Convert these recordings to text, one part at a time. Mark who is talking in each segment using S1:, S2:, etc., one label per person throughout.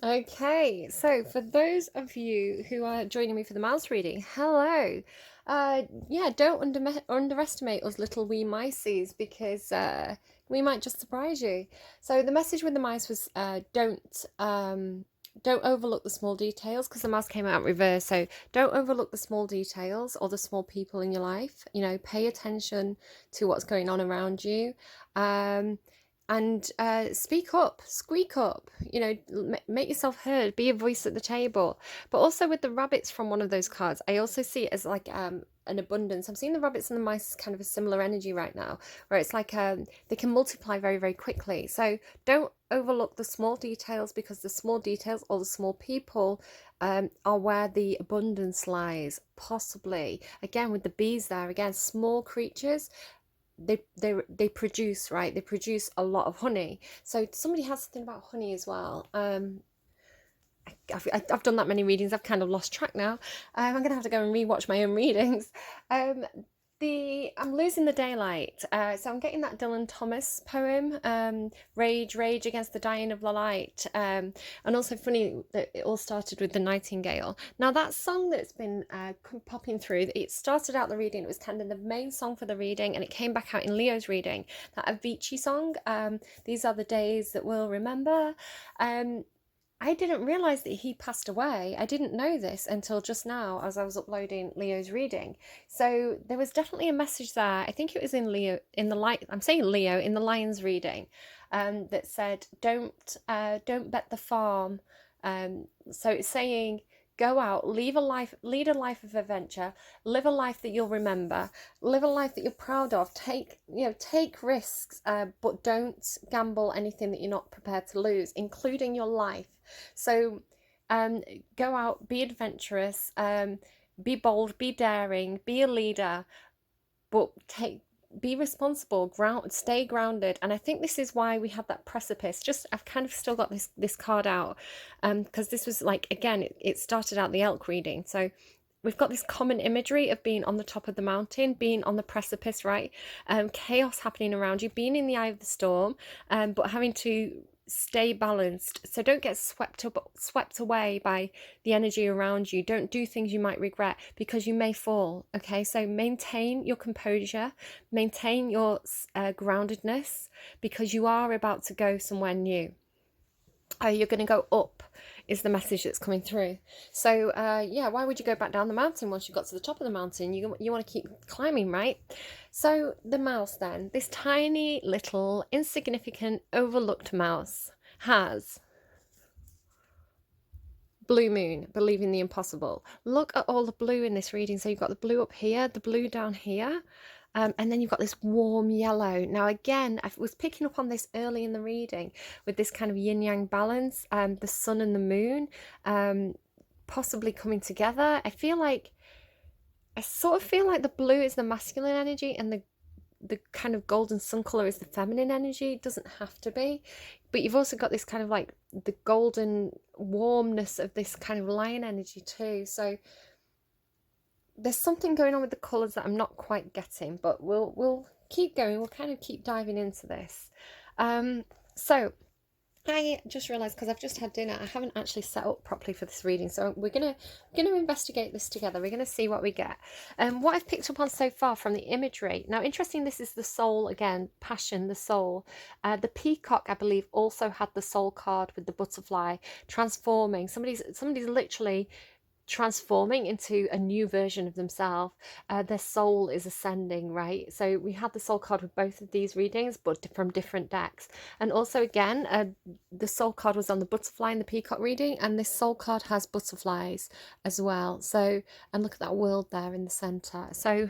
S1: Okay, so for those of you who are joining me for the mouse reading, hello. Yeah, don't underestimate us little wee mices because we might just surprise you. So the message with the mice was don't overlook the small details because the mouse came out in reverse. So don't overlook the small details or the small people in your life. You know, pay attention to what's going on around you. Um, and speak up, squeak up, you know, make yourself heard, be a voice at the table. But also with the rabbits from one of those cards, I also see it as like an abundance. I'm seeing the rabbits and the mice as kind of a similar energy right now, where it's like they can multiply very, very quickly. So don't overlook the small details because the small details or the small people are where the abundance lies, possibly. Again, with the bees there, again, small creatures, they produce, right, they produce a lot of honey. So somebody has something about honey as well. I've done that many readings, I've kind of lost track now. I'm gonna have to go and rewatch my own readings. um I'm losing the daylight. So I'm getting that Dylan Thomas poem, Rage, Rage Against the Dying of the Light. And also funny that it all started with the Nightingale. Now that song that's been popping through, it started out the reading, it was kind of the main song for the reading, and it came back out in Leo's reading. That Avicii song, These Are the Days That We'll Remember. I didn't realize that he passed away. I didn't know this until just now as I was uploading Leo's reading. So there was definitely a message there. I think it was in Leo, in the light. I'm saying Leo in the Lion's reading, that said, don't bet the farm." So it's saying, go out, lead a life of adventure, live a life that you'll remember, live a life that you're proud of. Take risks, but don't gamble anything that you're not prepared to lose, including your life. So um, go out, be adventurous, be bold, be daring, be a leader, but be responsible, stay grounded. And I think this is why we have that precipice. Just I've kind of still got this card out, because this was like, again, it started out the elk reading. So we've got this common imagery of being on the top of the mountain, being on the precipice, right? Chaos happening around you, being in the eye of the storm, but having to stay balanced. So don't get swept away by the energy around you. Don't do things you might regret because you may fall. Okay, so maintain your composure, maintain your groundedness, because you are about to go somewhere new. You're going to go up is the message that's coming through. So yeah, why would you go back down the mountain once you got to the top of the mountain? You want to keep climbing, right? So the mouse then, this tiny little insignificant overlooked mouse, has blue moon, believing the impossible. Look at all the blue in this reading. So you've got the blue up here, the blue down here, and then you've got this warm yellow. Now, again, I was picking up on this early in the reading with this kind of yin yang balance, the sun and the moon possibly coming together. I sort of feel like the blue is the masculine energy and the kind of golden sun color is the feminine energy. It doesn't have to be, but you've also got this kind of like the golden warmness of this kind of lion energy too. So there's something going on with the colors that I'm not quite getting, but we'll keep going. We'll kind of keep diving into this. So I just realised, because I've just had dinner, I haven't actually set up properly for this reading, so we're gonna investigate this together. We're gonna see what we get. What I've picked up on so far from the imagery. Now, interesting. This is the soul again, passion, the soul. The peacock, I believe, also had the soul card with the butterfly transforming. Somebody's literally transforming into a new version of themselves. Their soul is ascending, right? So we had the soul card with both of these readings, but from different decks. And also, again, the soul card was on the butterfly in the peacock reading, and this soul card has butterflies as well. So, and look at that world there in the center. So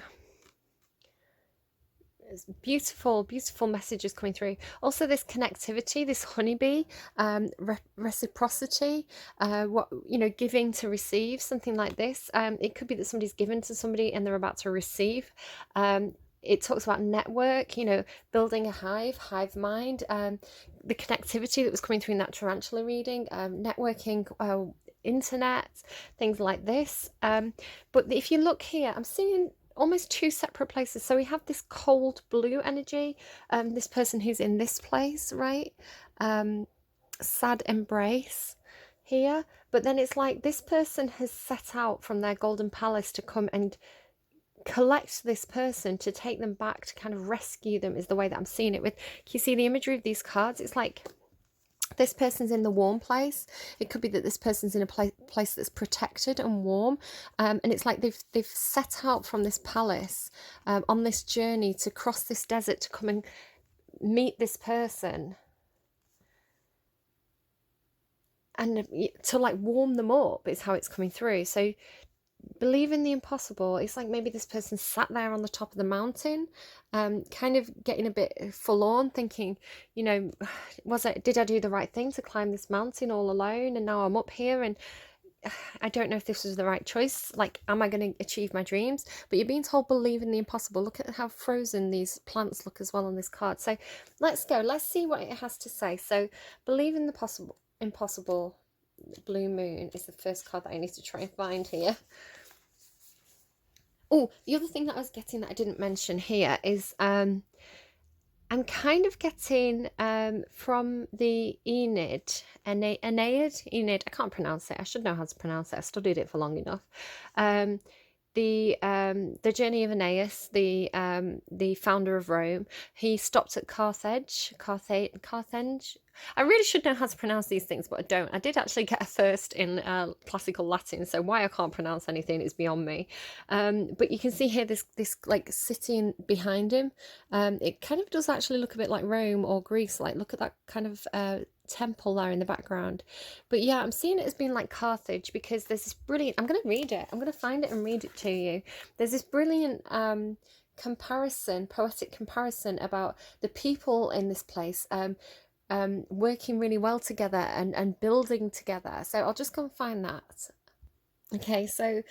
S1: beautiful, beautiful messages coming through. Also, this connectivity, this honeybee, reciprocity, giving to receive, something like this. It could be that somebody's given to somebody and they're about to receive. It talks about network, building a hive mind, the connectivity that was coming through in that tarantula reading, networking, internet, things like this. But if you look here, I'm seeing almost two separate places. So we have this cold blue energy, this person who's in this place, right? Sad embrace here, but then it's like this person has set out from their golden palace to come and collect this person to take them back, to kind of rescue them, is the way that I'm seeing it. With, can you see the imagery of these cards? It's like this person's in the warm place. It could be that this person's in a place that's protected and warm, and it's like they've set out from this palace on this journey to cross this desert to come and meet this person, and to like warm them up is how it's coming through. So believe in the impossible. It's like maybe this person sat there on the top of the mountain, kind of getting a bit forlorn, thinking, you know, did I do the right thing to climb this mountain all alone, and now I'm up here and I don't know if this was the right choice. Like, am I going to achieve my dreams? But you're being told believe in the impossible. Look at how frozen these plants look as well on this card. So let's go. Let's see what it has to say. So believe in the impossible. Blue moon is the first card that I need to try and find here. Oh, the other thing that I was getting that I didn't mention here is I'm kind of getting from the Aeneid, I can't pronounce it. I should know how to pronounce it. I studied it for long enough. The journey of Aeneas, the founder of Rome. He stopped at Carthage. I really should know how to pronounce these things, but I don't. I did actually get a first in classical Latin, so why I can't pronounce anything is beyond me. But you can see here this like city behind him. It kind of does actually look a bit like Rome or Greece. Like, look at that kind of temple there in the background. But yeah, I'm seeing it as being like Carthage, because there's this brilliant, I'm going to read it, I'm going to find it and read it to you. There's this brilliant poetic comparison about the people in this place working really well together and building together. So I'll just go and find that. Okay, so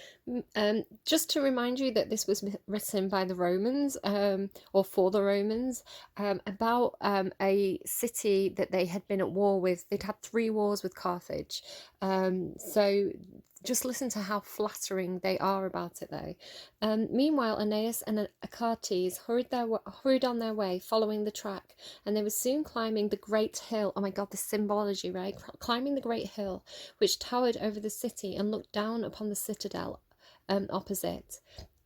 S1: just to remind you that this was written by the Romans, or for the Romans, about a city that they had been at war with. They'd had 3 wars with Carthage. So just listen to how flattering they are about it, though. Meanwhile, Aeneas and Achates hurried on their way, following the track, and they were soon climbing the great hill. Oh my God, this symbology, right? Climbing the great hill, which towered over the city and looked down upon the citadel opposite.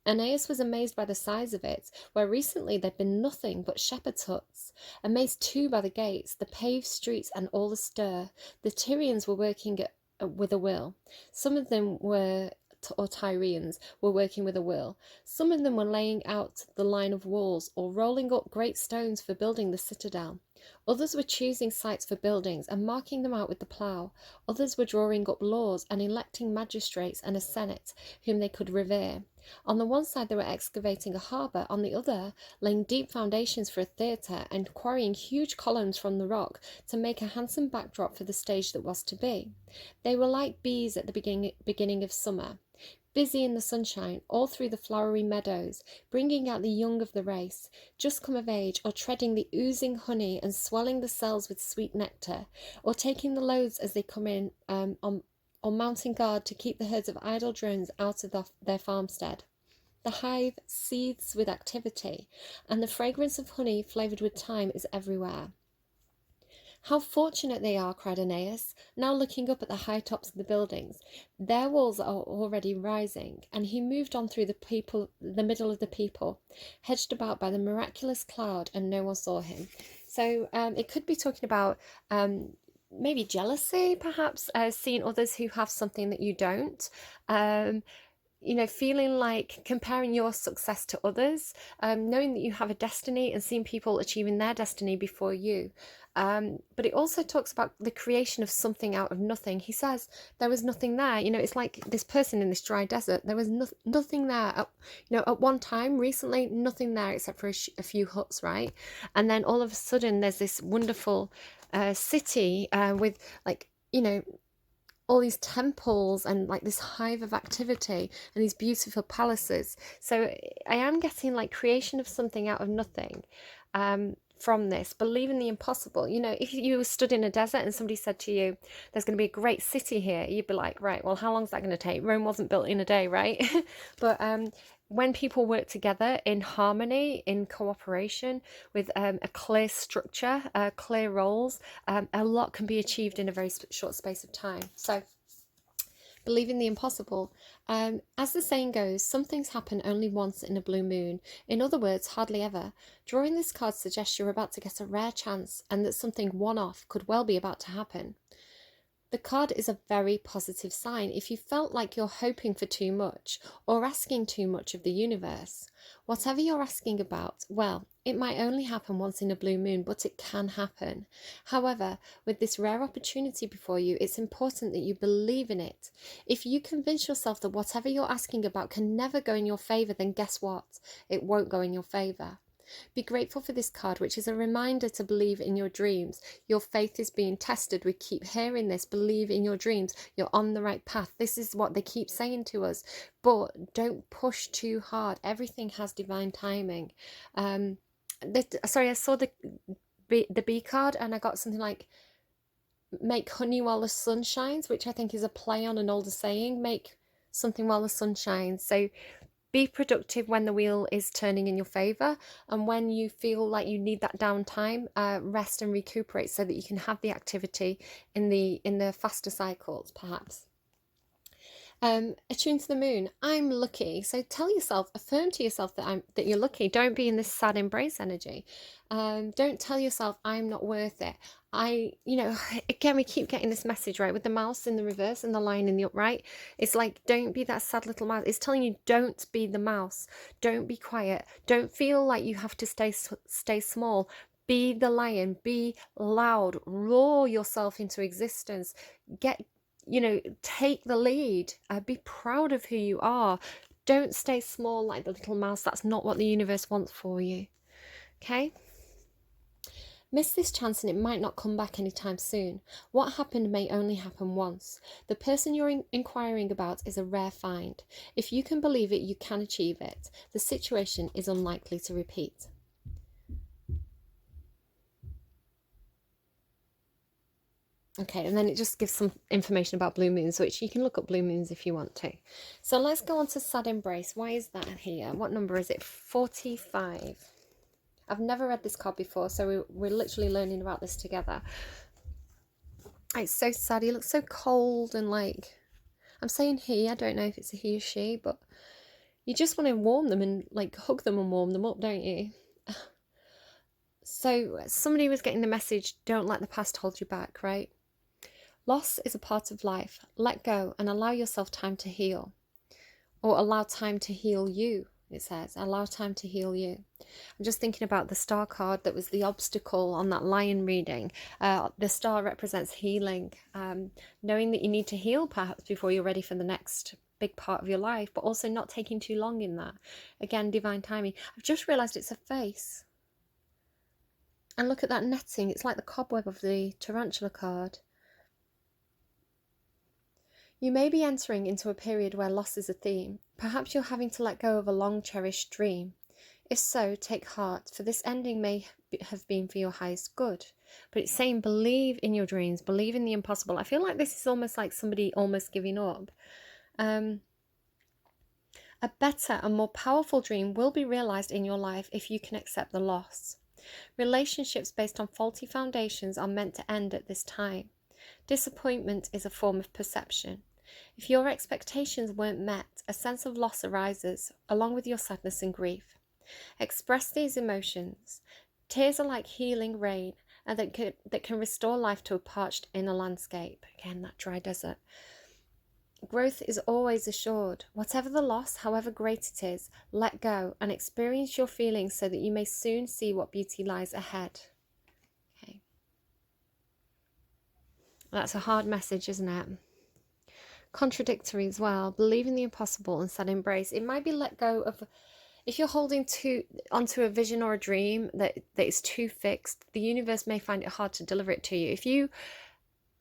S1: Aeneas was amazed by the size of it, where recently there'd been nothing but shepherds' huts. Amazed too by the gates, the paved streets, and all the stir. The Tyrians were working with a will. Some of them were, or Tyrians, were working with a will. Some of them were laying out the line of walls or rolling up great stones for building the citadel. Others were choosing sites for buildings and marking them out with the plough. Others were drawing up laws and electing magistrates and a senate whom they could revere. On the one side they were excavating a harbour, on the other laying deep foundations for a theatre and quarrying huge columns from the rock to make a handsome backdrop for the stage that was to be. They were like bees at the beginning of summer, busy in the sunshine, all through the flowery meadows, bringing out the young of the race, just come of age, or treading the oozing honey and swelling the cells with sweet nectar, or taking the loads as they come in, or mounting guard to keep the herds of idle drones out of their farmstead. The hive seethes with activity, and the fragrance of honey flavoured with thyme is everywhere. How fortunate they are, cried Aeneas, now looking up at the high tops of the buildings. Their walls are already rising, and he moved on through the middle of the people, hedged about by the miraculous cloud, and no one saw him. So it could be talking about maybe jealousy, perhaps, seeing others who have something that you don't. You know, feeling like comparing your success to others, knowing that you have a destiny and seeing people achieving their destiny before you. But it also talks about the creation of something out of nothing. He says there was nothing there. You know, it's like this person in this dry desert. There was nothing there. At one time, recently, nothing there except for a few huts, right? And then all of a sudden, there's this wonderful city with, like, you know, all these temples and like this hive of activity and these beautiful palaces. So I am getting like creation of something out of nothing from this. Believe in the impossible. You know, if you stood in a desert and somebody said to you, there's going to be a great city here, you'd be like, right, well, how long is that going to take? Rome wasn't built in a day, right? But when people work together in harmony, in cooperation, with a clear structure, clear roles, a lot can be achieved in a very short space of time. So believe in the impossible. As the saying goes, some things happen only once in a blue moon. In other words, hardly ever. Drawing this card suggests you're about to get a rare chance and that something one-off could well be about to happen. The card is a very positive sign if you felt like you're hoping for too much or asking too much of the universe. Whatever you're asking about, well, it might only happen once in a blue moon, but it can happen. However, with this rare opportunity before you, it's important that you believe in it. If you convince yourself that whatever you're asking about can never go in your favour, then guess what? It won't go in your favour. Be grateful for this card, which is a reminder to believe in your dreams. Your faith is being tested. We keep hearing this. Believe in your dreams. You're on the right path. This is what they keep saying to us. But don't push too hard. Everything has divine timing. Sorry, I saw the B card and I got something like make honey while the sun shines, which I think is a play on an older saying. Make something while the sun shines. So be productive when the wheel is turning in your favour, and when you feel like you need that downtime, rest and recuperate so that you can have the activity in the faster cycles, perhaps. Attune to the moon. I'm lucky. So tell yourself, affirm to yourself that you're lucky. Don't be in this sad embrace energy. Don't tell yourself I'm not worth it. Again, we keep getting this message, right, with the mouse in the reverse and the lion in the upright. It's like, don't be that sad little mouse. It's telling you, don't be the mouse. Don't be quiet. Don't feel like you have to stay small. Be the lion. Be loud. Roar yourself into existence. Take the lead. Be proud of who you are. Don't stay small like the little mouse. That's not what the universe wants for you. Okay? Miss this chance and it might not come back anytime soon. What happened may only happen once. The person you're inquiring about is a rare find. If you can believe it, you can achieve it. The situation is unlikely to repeat. Okay, and then it just gives some information about blue moons, which you can look up blue moons if you want to. So let's go on to sad embrace. Why is that here? What number is it? 45. I've never read this card before, so we're literally learning about this together. It's so sad. He looks so cold and like, I'm saying he, I don't know if it's a he or she, but you just want to warm them and like hug them and warm them up, don't you? So somebody was getting the message, don't let the past hold you back, right? Loss is a part of life. Let go and allow yourself time to heal. Or allow time to heal you, it says. Allow time to heal you. I'm just thinking about the star card that was the obstacle on that lion reading. The star represents healing. Knowing that you need to heal perhaps before you're ready for the next big part of your life, but also not taking too long in that. Again, divine timing. I've just realised it's a face. And look at that netting. It's like the cobweb of the tarantula card. You may be entering into a period where loss is a theme. Perhaps you're having to let go of a long-cherished dream. If so, take heart, for this ending may have been for your highest good. But it's saying believe in your dreams, believe in the impossible. I feel like this is almost like somebody almost giving up. A better and more powerful dream will be realised in your life if you can accept the loss. Relationships based on faulty foundations are meant to end at this time. Disappointment is a form of perception. If your expectations weren't met, a sense of loss arises, along with your sadness and grief. Express these emotions. Tears are like healing rain, and that can restore life to a parched inner landscape. Again, that dry desert. Growth is always assured. Whatever the loss, however great it is, let go and experience your feelings so that you may soon see what beauty lies ahead. Okay. That's a hard message, isn't it? Contradictory as well. Believe in the impossible and sad embrace. It might be let go of. If you're holding onto a vision or a dream that is too fixed, the universe may find it hard to deliver it to you.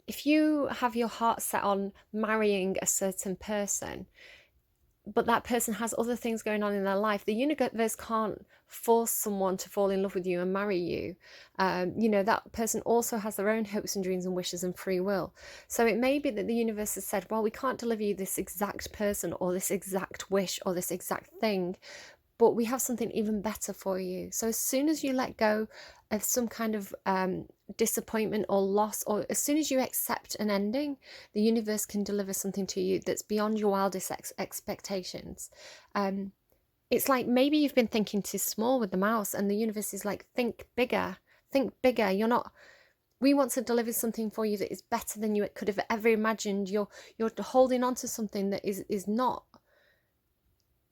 S1: If you have your heart set on marrying a certain person, but that person has other things going on in their life. The universe can't force someone to fall in love with you and marry you. That person also has their own hopes and dreams and wishes and free will. So it may be that the universe has said, well, we can't deliver you this exact person or this exact wish or this exact thing, but we have something even better for you. So as soon as you let go of some kind of disappointment or loss, or as soon as you accept an ending, the universe can deliver something to you that's beyond your wildest expectations. It's like maybe you've been thinking too small with the mouse, and the universe is like, think bigger, think bigger. We want to deliver something for you that is better than you could have ever imagined. You're holding on to something that is not,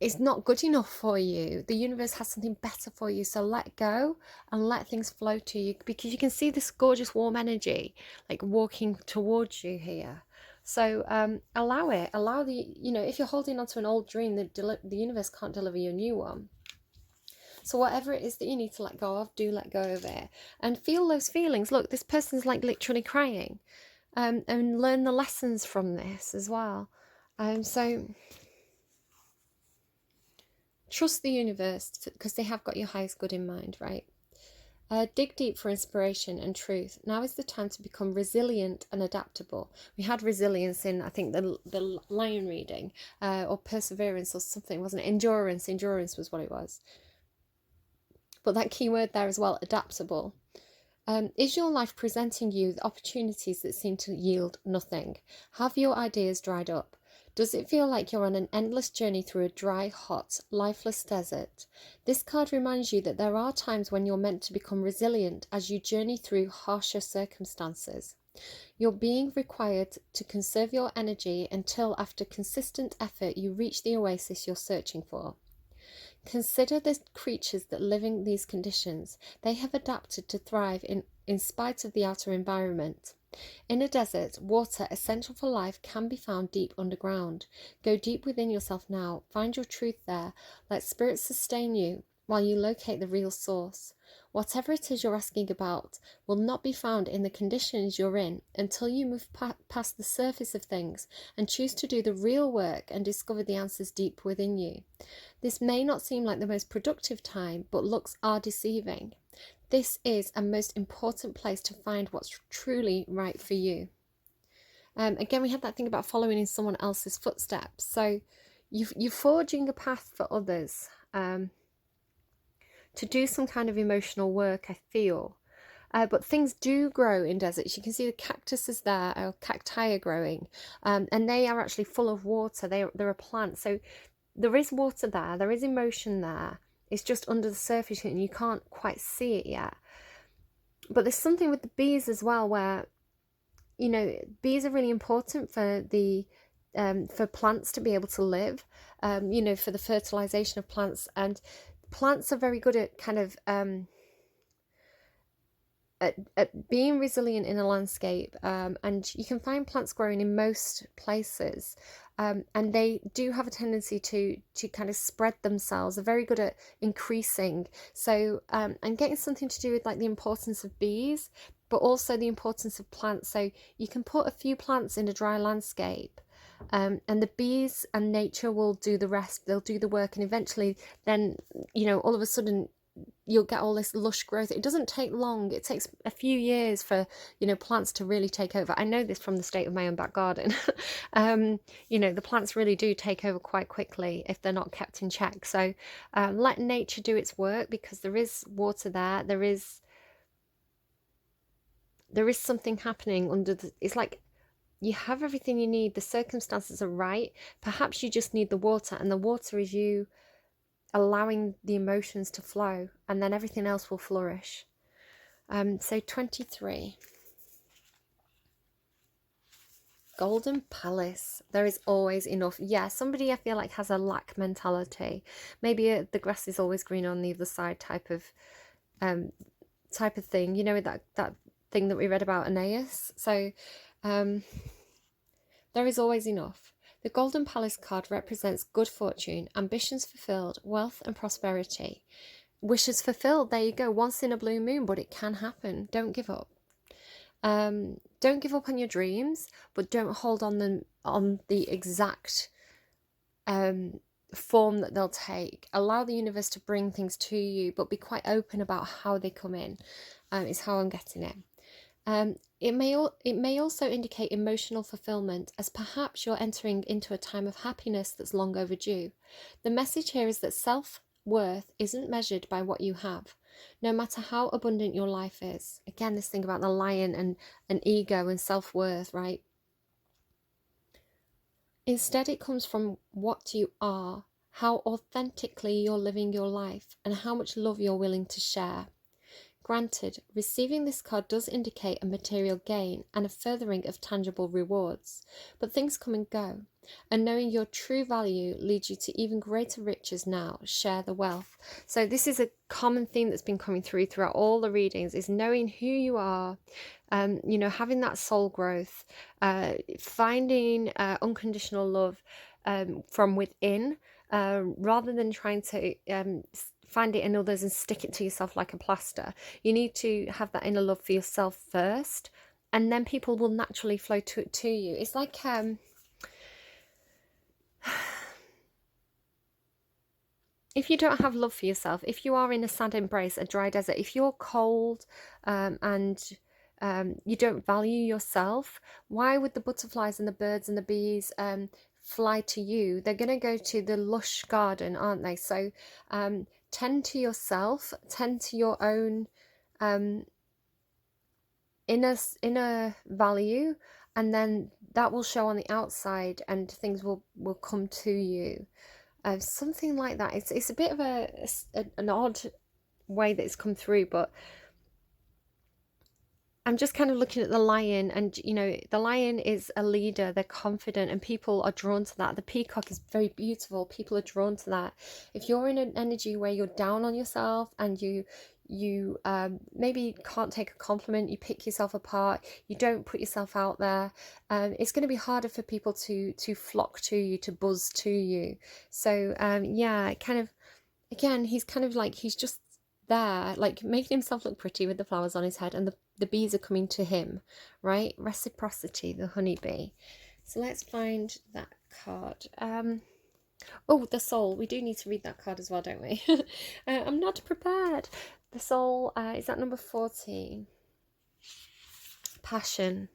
S1: it's not good enough for you. The universe has something better for you. So let go and let things flow to you, because you can see this gorgeous warm energy like walking towards you here. So allow it. Allow if you're holding on to an old dream, the universe can't deliver you a new one. So whatever it is that you need to let go of, do let go of it. And feel those feelings. Look, this person's like literally crying. And learn the lessons from this as well. So trust the universe, because they have got your highest good in mind, right? Dig deep for inspiration and truth. Now is the time to become resilient and adaptable. We had resilience in, I think, the lion reading, or perseverance or something, wasn't it? Endurance was what it was. But that key word there as well, adaptable. Is your life presenting you with opportunities that seem to yield nothing? Have your ideas dried up? Does it feel like you're on an endless journey through a dry, hot, lifeless desert? This card reminds you that there are times when you're meant to become resilient as you journey through harsher circumstances. You're being required to conserve your energy until, after consistent effort, you reach the oasis you're searching for. Consider the creatures that live in these conditions. They have adapted to thrive in spite of the outer environment. In a desert, water essential for life can be found deep underground. Go deep within yourself now. Find your truth there. Let spirit sustain you while you locate the real source. Whatever it is you're asking about will not be found in the conditions you're in until you move past the surface of things and choose to do the real work and discover the answers deep within you. This may not seem like the most productive time, but looks are deceiving. This is a most important place to find what's truly right for you. Again, we had that thing about following in someone else's footsteps. So you're forging a path for others to do some kind of emotional work, I feel. But things do grow in deserts. You can see the cactuses there, or cacti are growing, and they are actually full of water. They're a plant. So there is water there. There is emotion there. It's just under the surface and you can't quite see it yet. But there's something with the bees as well, where, bees are really important for for plants to be able to live, for the fertilization of plants. And plants are very good at kind of at being resilient in a landscape, and you can find plants growing in most places, and they do have a tendency to kind of spread themselves. They're very good at increasing. So and getting something to do with like the importance of bees, but also the importance of plants. So you can put a few plants in a dry landscape, and the bees and nature will do the rest. They'll do the work, and eventually then all of a sudden you'll get all this lush growth. It doesn't take long. It takes a few years for plants to really take over. I know this from the state of my own back garden. The plants really do take over quite quickly if they're not kept in check. So let nature do its work, because there is water there. There is something happening under the, it's like you have everything you need. The circumstances are right. Perhaps you just need the water, and the water is you allowing the emotions to flow, and then everything else will flourish. So 23. Golden Palace. There is always enough. Yeah, somebody I feel like has a lack mentality. Maybe the grass is always green on the other side type of thing. That thing that we read about Aeneas. So there is always enough. The Golden Palace card represents good fortune, ambitions fulfilled, wealth and prosperity. Wishes fulfilled, there you go, once in a blue moon, but it can happen. Don't give up. Don't give up on your dreams, but don't hold on the exact form that they'll take. Allow the universe to bring things to you, but be quite open about how they come in, is how I'm getting it. It may also indicate emotional fulfillment, as perhaps you're entering into a time of happiness that's long overdue. The message here is that self-worth isn't measured by what you have, no matter how abundant your life is. Again, this thing about the lion and ego and self-worth, right? Instead, it comes from what you are, how authentically you're living your life, and how much love you're willing to share. Granted, receiving this card does indicate a material gain and a furthering of tangible rewards, but things come and go, and knowing your true value leads you to even greater riches now. Share the wealth. So this is a common theme that's been coming throughout all the readings, is knowing who you are, having that soul growth, finding unconditional love from within, rather than trying to find it in others and stick it to yourself like a plaster. You need to have that inner love for yourself first, and then people will naturally flow to you. It's like if you don't have love for yourself, if you are in a sad embrace, a dry desert, if you're cold and you don't value yourself, why would the butterflies and the birds and the bees fly to you? They're going to go to the lush garden, aren't they? So tend to yourself, tend to your own inner value, and then that will show on the outside, and things will come to you. Something like that. It's a bit of an odd way that it's come through, but I'm just kind of looking at the lion, and the lion is a leader, they're confident, and people are drawn to that. The peacock is very beautiful, people are drawn to that. If you're in an energy where you're down on yourself and you maybe can't take a compliment, you pick yourself apart, you don't put yourself out there, it's going to be harder for people to flock to you, to buzz to you. So yeah, kind of, again, he's kind of like, he's just there, like making himself look pretty with the flowers on his head, and the bees are coming to him, right? Reciprocity, the honeybee. So let's find that card. Oh, the soul. We do need to read that card as well, don't we? I'm not prepared. The soul, is that number 14? Passion.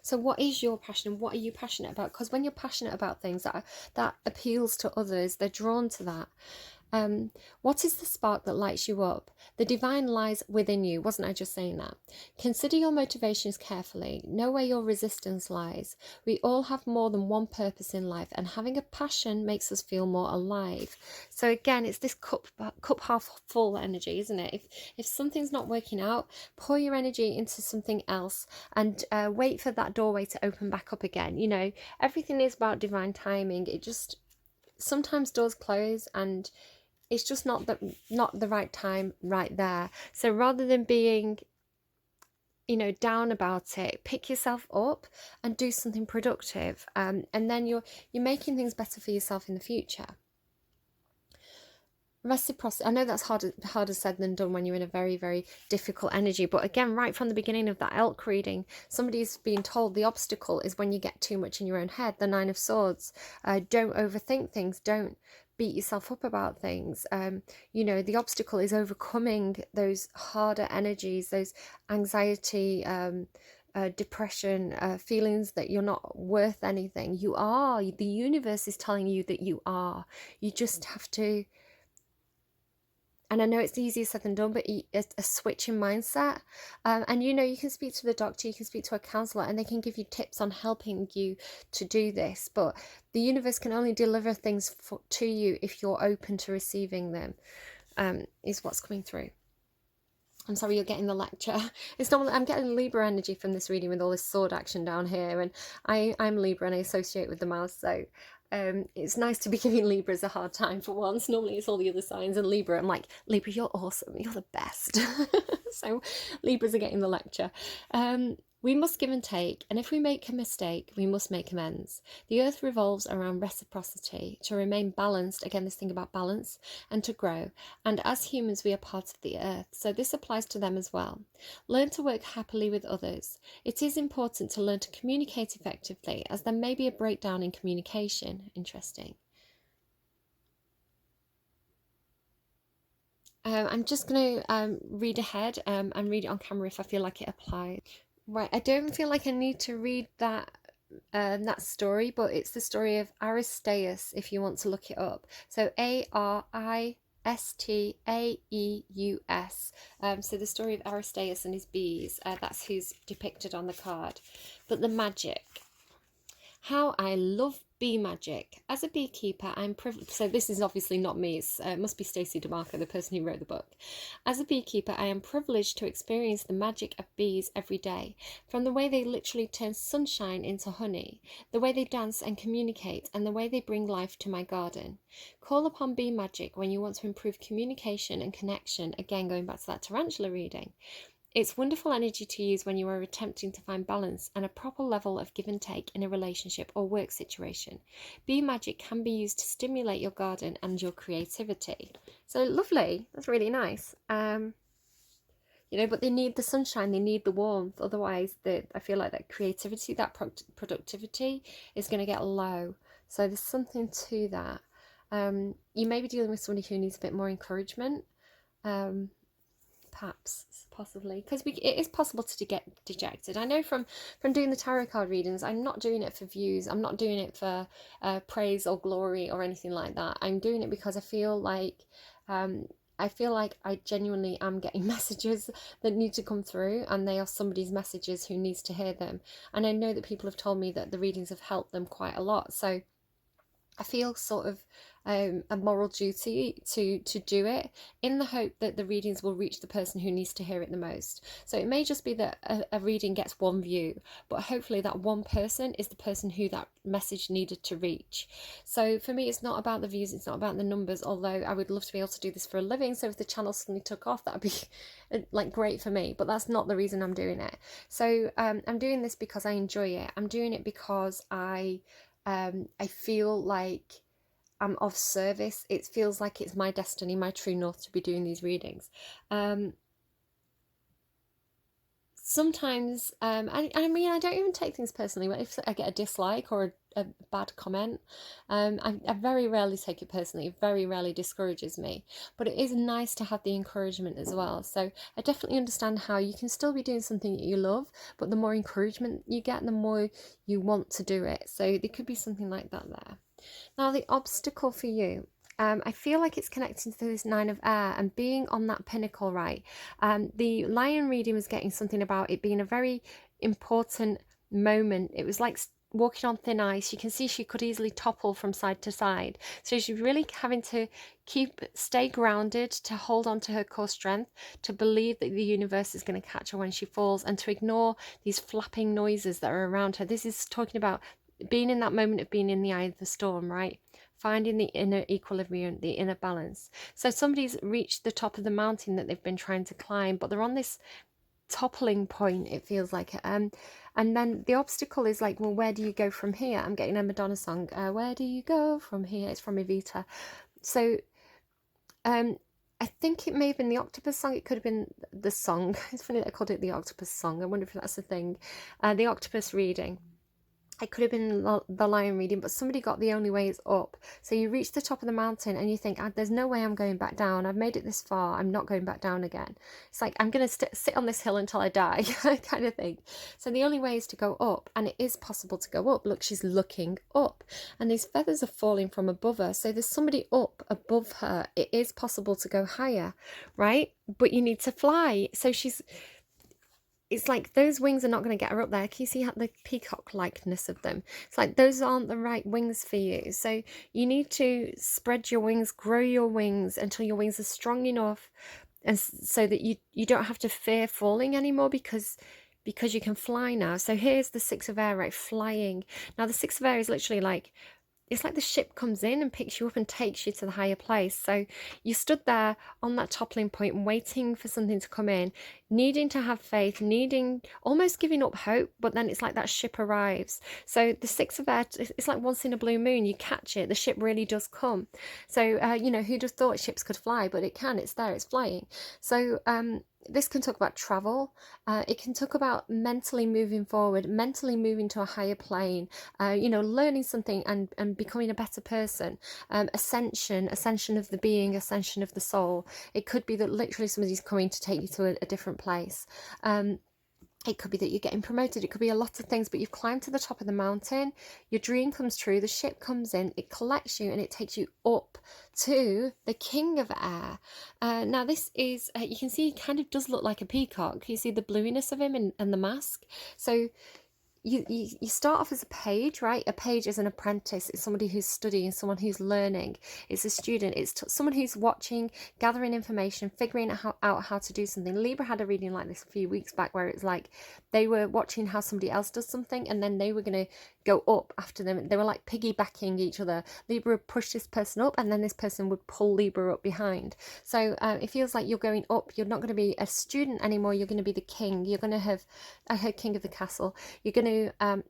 S1: So what is your passion? What are you passionate about? Because when you're passionate about things that appeals to others, they're drawn to that. What is the spark that lights you up? The divine lies within you. Wasn't I just saying that? Consider your motivations carefully. Know where your resistance lies. We all have more than one purpose in life, and having a passion makes us feel more alive. So again, it's this cup half full energy, isn't it? If something's not working out, pour your energy into something else, and wait for that doorway to open back up again. Everything is about divine timing. It just, sometimes doors close, and it's just not the right time right there. So rather than being down about it, pick yourself up and do something productive, and then you're making things better for yourself in the future. Reciprocity. I know that's harder said than done when you're in a very, very difficult energy, but again, right from the beginning of that elk reading, somebody's being told the obstacle is when you get too much in your own head. The Nine of Swords. Don't overthink things, don't beat yourself up about things. The obstacle is overcoming those harder energies, those anxiety, depression, feelings that you're not worth anything. You are. The universe is telling you that you are. You just have to, and I know it's easier said than done, but it's a switch in mindset. And you can speak to the doctor, you can speak to a counsellor, and they can give you tips on helping you to do this. But the universe can only deliver things to you if you're open to receiving them, is what's coming through. I'm sorry, you're getting the lecture. It's not. I'm getting Libra energy from this reading with all this sword action down here, and I'm Libra and I associate with the mouse, so it's nice to be giving Libras a hard time for once. Normally it's all the other signs, and Libra, I'm like, Libra, you're awesome, you're the best. So Libras are getting the lecture. We must give and take, and if we make a mistake, we must make amends. The earth revolves around reciprocity, to remain balanced, again this thing about balance, and to grow. And as humans, we are part of the earth, so this applies to them as well. Learn to work happily with others. It is important to learn to communicate effectively, as there may be a breakdown in communication. Interesting. I'm just going to read ahead and read it on camera if I feel like it applies. Right, I don't feel like I need to read that story, but it's the story of Aristaeus if you want to look it up. So Aristaeus. So the story of Aristaeus and his bees. That's who's depicted on the card. But the magic. How I love bee magic. As a beekeeper, I'm privileged. So this is obviously not me. It must be Stacey DeMarco, the person who wrote the book. As a beekeeper, I am privileged to experience the magic of bees every day. From the way they literally turn sunshine into honey, the way they dance and communicate, and the way they bring life to my garden. Call upon bee magic when you want to improve communication and connection. Again, going back to that tarantula reading. It's wonderful energy to use when you are attempting to find balance and a proper level of give and take in a relationship or work situation. Bee magic can be used to stimulate your garden and your creativity. So lovely. That's really nice. But they need the sunshine, they need the warmth. Otherwise, I feel like that creativity, that productivity is going to get low. So there's something to that. You may be dealing with somebody who needs a bit more encouragement. Perhaps, possibly, because it is possible to get dejected. I know from doing the tarot card readings, I'm not doing it for views, I'm not doing it for praise or glory or anything like that. I'm doing it because I feel like I genuinely am getting messages that need to come through, and they are somebody's messages who needs to hear them. And I know that people have told me that the readings have helped them quite a lot, so I feel sort of a moral duty to do it, in the hope that the readings will reach the person who needs to hear it the most. So it may just be that a reading gets one view, but hopefully that one person is the person who that message needed to reach. So for me, it's not about the views, it's not about the numbers, although I would love to be able to do this for a living. So if the channel suddenly took off, that would be like great for me, but that's not the reason I'm doing it. So I'm doing this because I enjoy it. I'm doing it because I feel like I'm of service. It feels like it's my destiny, my true north to be doing these readings. Sometimes, I mean, I don't even take things personally. If I get a dislike or a bad comment, I very rarely take it personally. It very rarely discourages me. But it is nice to have the encouragement as well. So I definitely understand how you can still be doing something that you love, but the more encouragement you get, the more you want to do it. So there could be something like that there. Now, the obstacle for you. I feel like it's connecting to this 9 of air and being on that pinnacle, right? The lion reading was getting something about it being a very important moment. It was like walking on thin ice. You can see she could easily topple from side to side. So she's really having to stay grounded, to hold on to her core strength, to believe that the universe is going to catch her when she falls, and to ignore these flapping noises that are around her. This is talking about being in that moment of being in the eye of the storm, right? Finding the inner equilibrium, the inner balance. So somebody's reached the top of the mountain that they've been trying to climb, but they're on this toppling point, it feels like. And then the obstacle is like, well, where do you go from here? I'm getting a Madonna song. Where do you go from here? It's from Evita. So I think it may have been the octopus song. It could have been the song. It's funny that I called it the octopus song. I wonder if that's a thing. The octopus reading. It could have been the lion reading, but somebody got the only way is up. So you reach the top of the mountain and you think, there's no way I'm going back down. I've made it this far. I'm not going back down again. It's like, I'm going to sit on this hill until I die kind of thing. So the only way is to go up, and it is possible to go up. Look, she's looking up and these feathers are falling from above her. So there's somebody up above her. It is possible to go higher, right? But you need to fly. So it's like those wings are not going to get her up there. Can you see how the peacock likeness of them? It's like those aren't the right wings for you. So you need to spread your wings, grow your wings until your wings are strong enough, and so that you don't have to fear falling anymore, because you can fly now. So here's the 6 of air, right? Flying. Now the 6 of air is literally like, it's like the ship comes in and picks you up and takes you to the higher place. So you stood there on that toppling point waiting for something to come in. needing to have faith, needing, almost giving up hope, but then it's like that ship arrives. So the Six of Air, it's like once in a blue moon, you catch it, the ship really does come. So, you know, who just thought ships could fly, but it can, it's there, it's flying. So, this can talk about travel. It can talk about mentally moving forward, mentally moving to a higher plane, you know, learning something and becoming a better person. Ascension of the being, ascension of the soul. It could be that literally somebody's coming to take you to a different place. It could be that you're getting promoted. It could be a lot of things, but you've climbed to the top of the mountain. Your dream comes true. The ship comes in, it collects you, and it takes you up to the King of Air. Now, this is, you can see he kind of does look like a peacock. You see the bluiness of him and the mask. So you start off as a page, right? A page is an apprentice. It's somebody who's studying, someone who's learning. It's a student. It's someone who's watching, gathering information, figuring out how to do something. Libra had a reading like this a few weeks back where it's like they were watching how somebody else does something and then they were going to go up after them. They were like piggybacking each other. Libra would push this person up and then this person would pull Libra up behind. So it feels like you're going up. You're not going to be a student anymore. You're going to be the king. You're going to have, I heard king of the castle. You're going to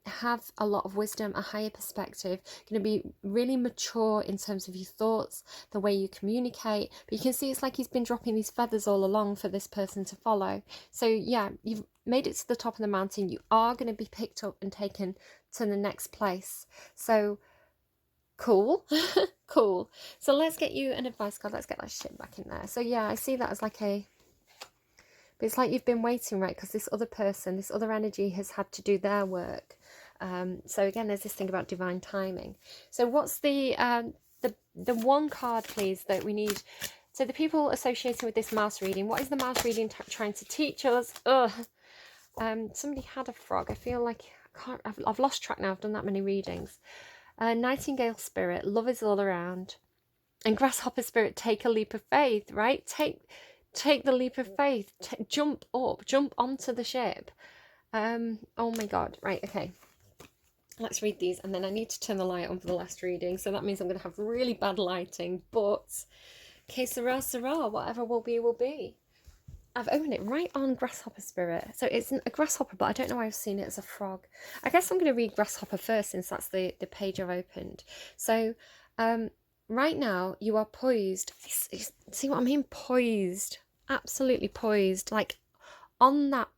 S1: have a lot of wisdom, a higher perspective. You're going to be really mature in terms of your thoughts, the way you communicate. But you can see it's like he's been dropping these feathers all along for this person to follow. So yeah, you've made it to the top of the mountain. You are going to be picked up and taken to the next place. So cool. Cool. So let's get you an advice card. Let's get that shit back in there. So yeah, I see that as like but it's like you've been waiting, right? Because this other person, this other energy has had to do their work. So again, there's this thing about divine timing. So what's the one card, please, that we need? So the people associated with this mouse reading, what is the mouse reading trying to teach us? Somebody had a frog. I feel like I've lost track now. I've done that many readings. Nightingale spirit, love is all around. And grasshopper spirit, take a leap of faith, right? Take the leap of faith. Jump up. Jump onto the ship. Oh my God. Right, okay. Let's read these. And then I need to turn the light on for the last reading. So that means I'm going to have really bad lighting. But, que sera, sera. Whatever will be, will be. I've opened it right on grasshopper spirit. So it's a grasshopper, but I don't know why I've seen it as a frog. I guess I'm going to read grasshopper first since that's the page I've opened. So, right now you are poised. See what I mean? Poised. Absolutely poised. Like on that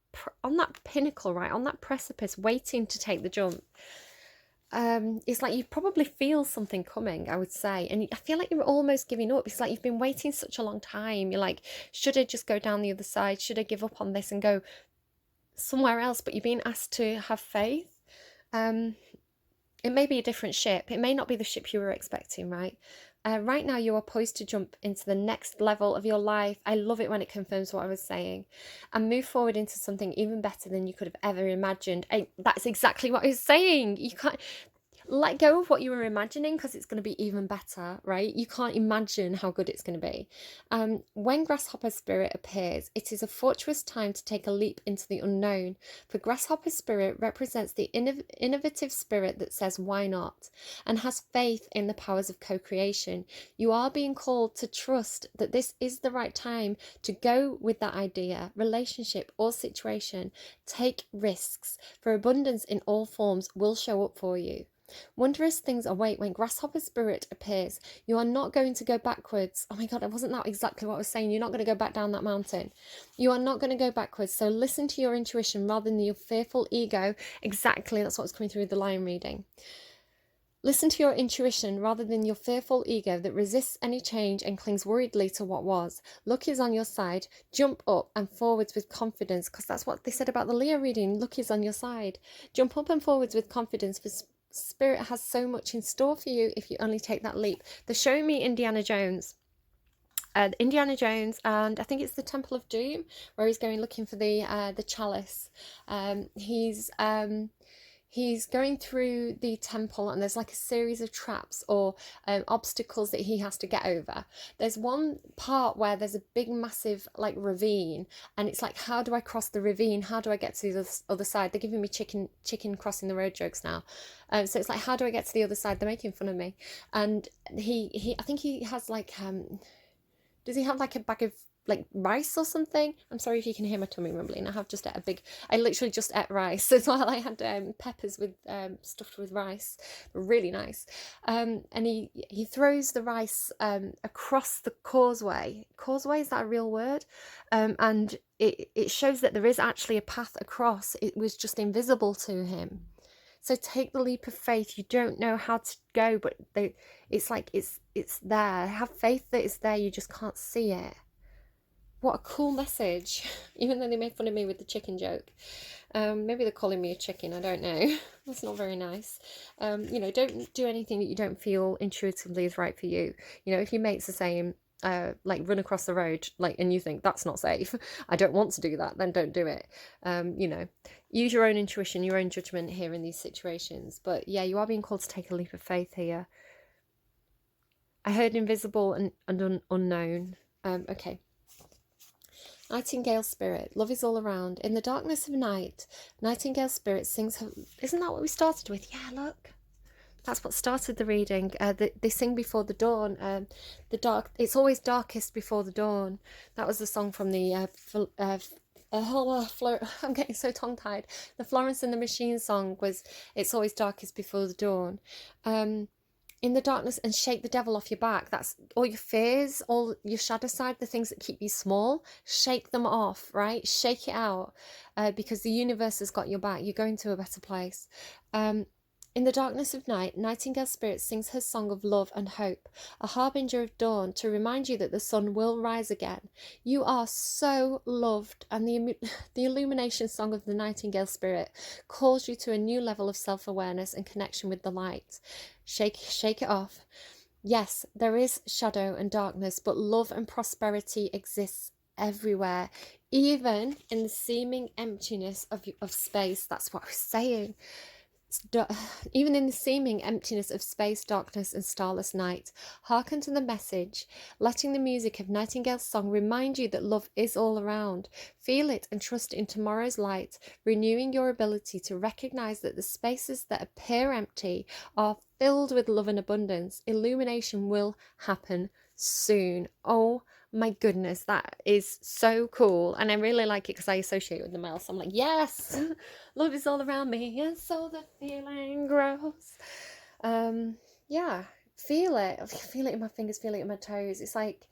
S1: pinnacle, right? On that precipice, waiting to take the jump. It's like you probably feel something coming, I would say, and I feel like you're almost giving up. It's like you've been waiting such a long time. You're like, should I just go down the other side? Should I give up on this and go somewhere else? But you're being asked to have faith. It may be a different ship. It may not be the ship you were expecting, right? Right now you are poised to jump into the next level of your life. I love it when it confirms what I was saying, and move forward into something even better than you could have ever imagined. That's exactly what I was saying. You can't let go of what you were imagining because it's going to be even better, right? You can't imagine how good it's going to be. When grasshopper spirit appears, it is a fortuitous time to take a leap into the unknown. For grasshopper spirit represents the innovative spirit that says why not, and has faith in the powers of co-creation. You are being called to trust that this is the right time to go with that idea, relationship or situation. Take risks, for abundance in all forms will show up for you. Wondrous things await when grasshopper spirit appears. You are not going to go backwards. Oh my God, wasn't that exactly what I was saying? You're not going to go back down that mountain. You are not going to go backwards. So listen to your intuition rather than your fearful ego. Exactly, that's what's coming through the lion reading. Listen to your intuition rather than your fearful ego that resists any change and clings worriedly to what was. Luck is on your side. Jump up and forwards with confidence, because that's what they said about the Leo reading. Luck is on your side. Jump up and forwards with confidence, for Spirit has so much in store for you if you only take that leap. They're showing me Indiana Jones. Indiana Jones, and I think it's the Temple of Doom, where he's going looking for the chalice. He's going through the temple, and there's like a series of traps or obstacles that he has to get over. There's one part where there's a big massive like ravine, and it's like, how do I cross the ravine? How do I get to the other side? They're giving me chicken crossing the road jokes now. So it's like, how do I get to the other side? They're making fun of me. And he I think he has like does he have like a bag of like rice or something. I'm sorry if you can hear my tummy rumbling. I literally just ate rice as well. I had peppers with stuffed with rice, really nice. And he throws the rice across the causeway. Causeway, is that a real word? And it shows that there is actually a path across. It was just invisible to him. So take the leap of faith. You don't know how to go, but it's like it's there. Have faith that it's there. You just can't see it. What a cool message. Even though they made fun of me with the chicken joke. Maybe they're calling me a chicken. I don't know. That's not very nice. Don't do anything that you don't feel intuitively is right for you. If your mates are saying, like run across the road, and you think that's not safe, I don't want to do that, then don't do it. Use your own intuition, your own judgment here in these situations. But yeah, you are being called to take a leap of faith here. I heard invisible and unknown. Okay. Nightingale spirit, love is all around. In the darkness of night, nightingale spirit sings her... Isn't that what we started with? Yeah, look. That's what started the reading. They sing before the dawn. It's always darkest before the dawn. That was the song from the I'm getting so tongue-tied. The Florence and the Machine song was "It's always darkest before the dawn." In the darkness, and shake the devil off your back. That's all your fears, all your shadow side, the things that keep you small. Shake them off, right? Shake it out, because the universe has got your back. You're going to a better place. In the darkness of night, Nightingale Spirit sings her song of love and hope, a harbinger of dawn, to remind you that the sun will rise again. You are so loved, and the illumination song of the Nightingale Spirit calls you to a new level of self-awareness and connection with the light. Shake it off. Yes, there is shadow and darkness, but love and prosperity exists everywhere, even in the seeming emptiness of space. That's what I was saying. Even in the seeming emptiness of space, darkness, and starless night, hearken to the message, letting the music of Nightingale's song remind you that love is all around. Feel it and trust in tomorrow's light, renewing your ability to recognize that the spaces that appear empty are filled with love and abundance. Illumination will happen soon. Oh my goodness, that is so cool. And I really like it because I associate with the male. So I'm like, yes, love is all around me, and so the feeling grows. Yeah, feel it. Feel it in my fingers, feel it in my toes. It's like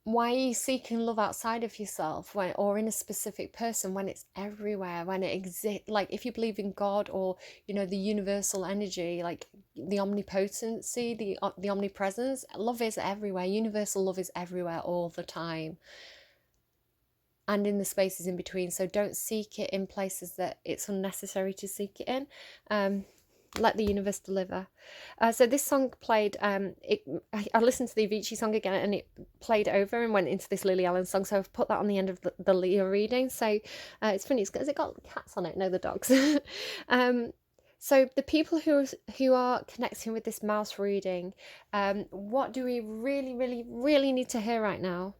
S1: why are you seeking love outside of yourself or in a specific person when it's everywhere, when it exists? Like if you believe in God or, the universal energy, like the omnipotency, the omnipresence, love is everywhere. Universal love is everywhere all the time. And in the spaces in between. So don't seek it in places that it's unnecessary to seek it in. Let the universe deliver. So this song played, I listened to the Avicii song again, and it played over and went into this Lily Allen song. So I've put that on the end of the Leah reading. So it's funny, has it got cats on it? No, the dogs. So the people who are connecting with this mouse reading, what do we really, really, really need to hear right now?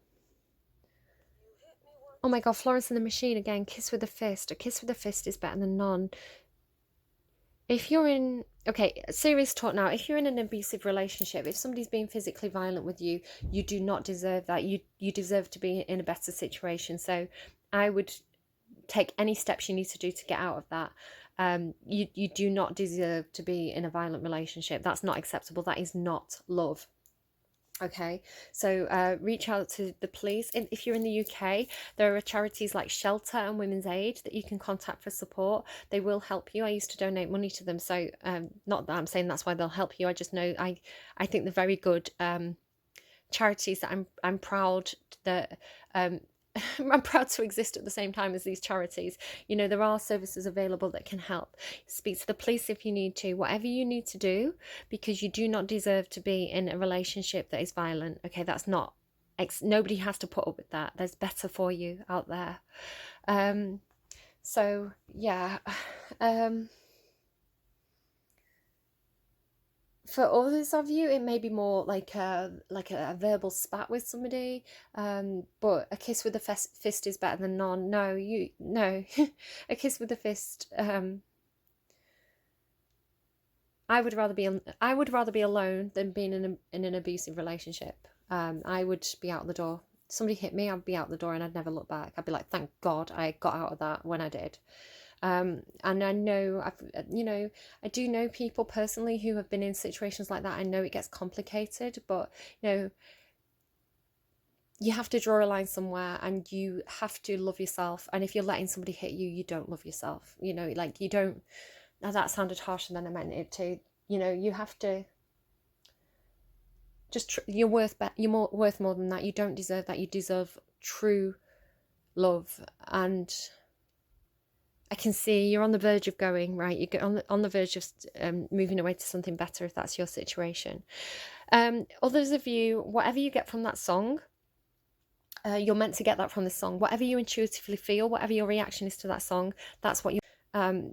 S1: Oh my God, Florence and the Machine again, kiss with a fist. A kiss with a fist is better than none. If you're in, okay, serious talk now, if you're in an abusive relationship, if somebody's being physically violent with you, you do not deserve that. You deserve to be in a better situation. So I would take any steps you need to do to get out of that. You do not deserve to be in a violent relationship. That's not acceptable. That is not love. Okay, so reach out to the police. If you're in the UK, there are charities like Shelter and Women's Aid that you can contact for support. They will help you. I used to donate money to them, so not that I'm saying that's why they'll help you. I just know I think they're very good charities that I'm proud that I'm proud to exist at the same time as these charities. There are services available that can help. Speak to the police if you need to, whatever you need to do, because you do not deserve to be in a relationship that is violent. Okay, that's not, nobody has to put up with that. There's better for you out there. So yeah, for others of you, it may be more like a verbal spat with somebody, but a kiss with a fist is better than none. No, a kiss with a fist. I would rather be alone than being in an abusive relationship. I would be out the door. Somebody hit me, I'd be out the door and I'd never look back. I'd be like, thank God I got out of that when I did. And I know I do know people personally who have been in situations like that. I know it gets complicated, but you have to draw a line somewhere, and you have to love yourself. And if you're letting somebody hit you, you don't love yourself. Like, you don't. Now, that sounded harsher than I meant it to. You have to just. You're worth more than that. You don't deserve that. You deserve true love. And I can see you're on the verge of going, right. You get on the verge of moving away to something better, if that's your situation. Others of you, whatever you get from that song, you're meant to get that from the song. Whatever you intuitively feel, whatever your reaction is to that song, that's what you.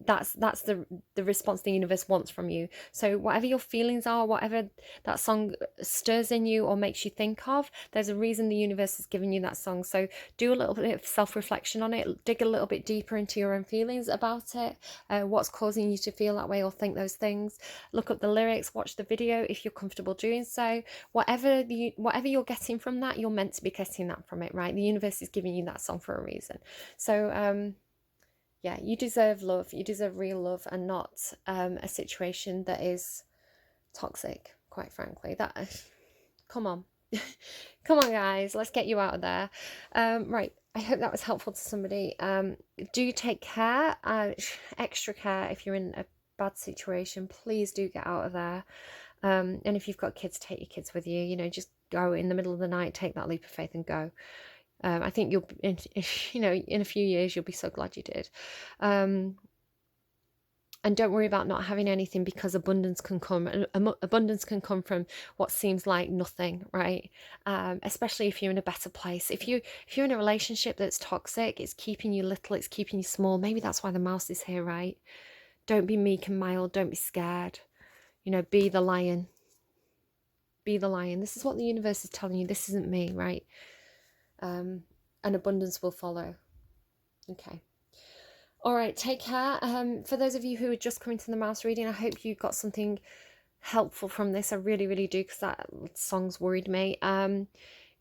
S1: That's the response the universe wants from you. So whatever your feelings are, whatever that song stirs in you or makes you think of, there's a reason the universe has given you that song. So do a little bit of self-reflection on it, dig a little bit deeper into your own feelings about it, what's causing you to feel that way or think those things. Look up the lyrics, watch the video if you're comfortable doing so. Whatever you're getting from that, you're meant to be getting that from it, right? The universe is giving you that song for a reason. So yeah, you deserve love. You deserve real love, and not a situation that is toxic, quite frankly. Come on. Come on, guys. Let's get you out of there. Right. I hope that was helpful to somebody. Do take care. Extra care if you're in a bad situation. Please do get out of there. And if you've got kids, take your kids with you. Just go in the middle of the night, take that leap of faith and go. I think you'll, in a few years, you'll be so glad you did. And don't worry about not having anything, because abundance can come. Abundance can come from what seems like nothing, right? Especially if you're in a better place. If you're in a relationship that's toxic, it's keeping you little, it's keeping you small. Maybe that's why the mouse is here, right? Don't be meek and mild. Don't be scared. Be the lion. Be the lion. This is what the universe is telling you. This isn't me, right? And abundance will follow. Okay. All right, take care. For those of you who are just coming to the mouse reading, I hope you got something helpful from this. I really, really do, because that song's worried me.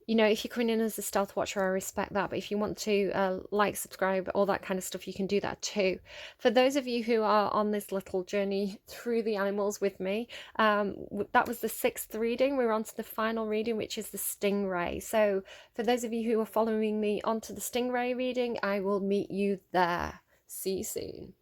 S1: If you're coming in as a stealth watcher, I respect that. But if you want to like, subscribe, all that kind of stuff, you can do that too. For those of you who are on this little journey through the animals with me, that was the 6th reading. We're on to the final reading, which is the stingray. So for those of you who are following me onto the stingray reading, I will meet you there. See you soon.